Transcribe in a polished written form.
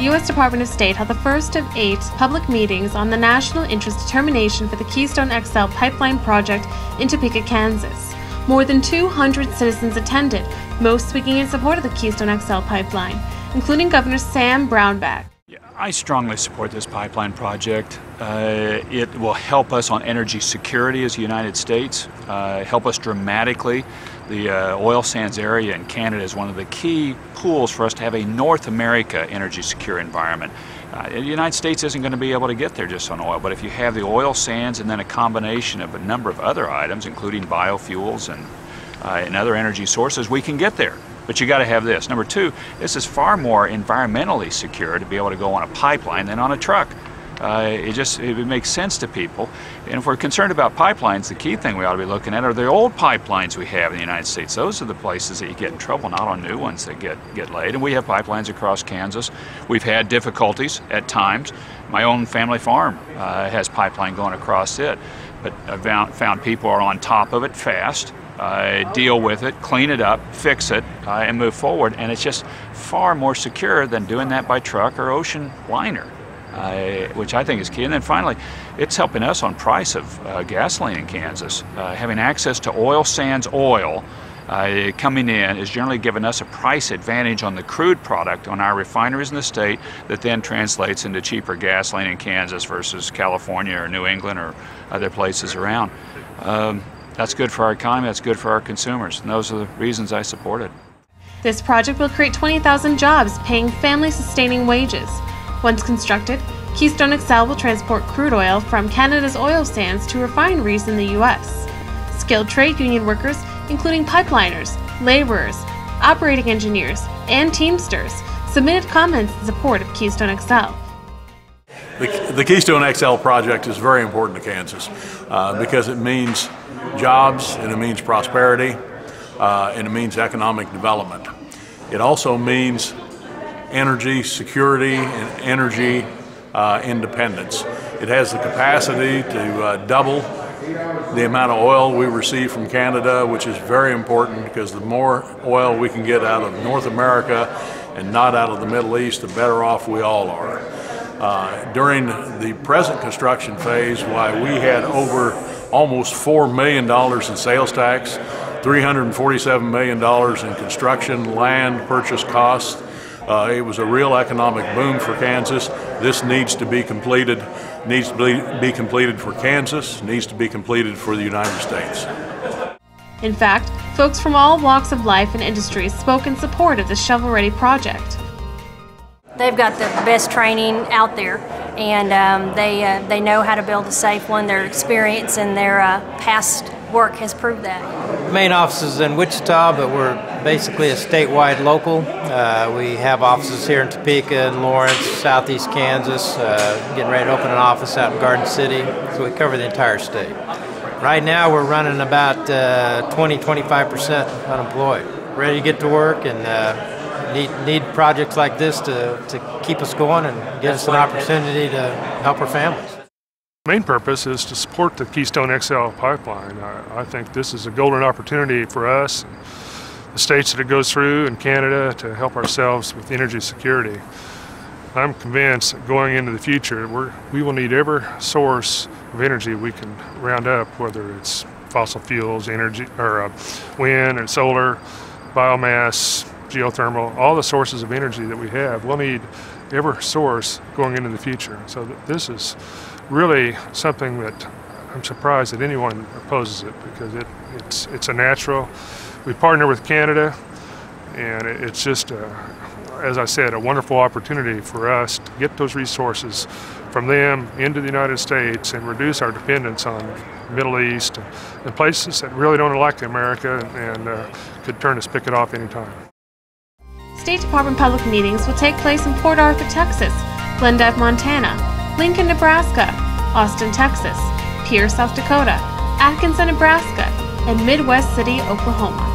U.S. Department of State held the first of 8 public meetings on the national interest determination for the Keystone XL pipeline project in Topeka, Kansas. More than 200 citizens attended, most speaking in support of the Keystone XL pipeline, including Governor Sam Brownback. I strongly support this pipeline project. It will help us on energy security as the United States, help us dramatically. The oil sands area in Canada is one of the key pools for us to have a North America energy secure environment. The United States isn't going to be able to get there just on oil, but if you have the oil sands and then a combination of a number of other items, including biofuels and other energy sources, we can get there. But you got to have this. Number 2, this is far more environmentally secure to be able to go on a pipeline than on a truck. It makes sense to people. And if we're concerned about pipelines, the key thing we ought to be looking at are the old pipelines we have in the United States. Those are the places that you get in trouble, not on new ones that get laid. And we have pipelines across Kansas. We've had difficulties at times. My own family farm has pipeline going across it. But I've found people are on top of it fast. Deal with it, clean it up, fix it, and move forward. And it's just far more secure than doing that by truck or ocean liner, which I think is key. And then finally, it's helping us on price of gasoline in Kansas. Having access to oil sands oil coming in is generally giving us a price advantage on the crude product on our refineries in the state that then translates into cheaper gasoline in Kansas versus California or New England or other places around. That's good for our economy, that's good for our consumers, and those are the reasons I support it. This project will create 20,000 jobs, paying family-sustaining wages. Once constructed, Keystone XL will transport crude oil from Canada's oil sands to refineries in the U.S. Skilled trade union workers, including pipeliners, laborers, operating engineers, and Teamsters, submitted comments in support of Keystone XL. The Keystone XL project is very important to Kansas because it means jobs, and it means prosperity, and it means economic development. It also means energy security and energy independence. It has the capacity to double the amount of oil we receive from Canada, which is very important because the more oil we can get out of North America and not out of the Middle East, the better off we all are. During the present construction phase, why we had over almost $4 million in sales tax, $347 million in construction, land purchase costs. It was a real economic boom for Kansas. This needs to be completed, for Kansas, needs to be completed for the United States. In fact, folks from all walks of life and industries spoke in support of the shovel-ready project. They've got the best training out there, and they know how to build a safe one. Their experience and their past work has proved that. The main office is in Wichita, but we're basically a statewide local. We have offices here in Topeka and Lawrence, southeast Kansas, getting ready to open an office out in Garden City, so we cover the entire state. Right now we're running about 20-25% unemployed, ready to get to work, and need projects like this to keep us going and give us an opportunity to help our families. The main purpose is to support the Keystone XL pipeline. I think this is a golden opportunity for us, and the states that it goes through, and Canada, to help ourselves with energy security. I'm convinced that going into the future, we will need every source of energy we can round up, whether it's fossil fuels, energy, or wind and solar, biomass, geothermal, all the sources of energy that we have. We'll need every source going into the future. So this is really something that I'm surprised that anyone opposes it, because it's a natural. We partner with Canada, and it's just, as I said, a wonderful opportunity for us to get those resources from them into the United States and reduce our dependence on the Middle East and places that really don't like America and could turn the spigot off anytime. State Department public meetings will take place in Port Arthur, Texas, Glendive, Montana, Lincoln, Nebraska, Austin, Texas, Pierre, South Dakota, Atkinson, Nebraska, and Midwest City, Oklahoma.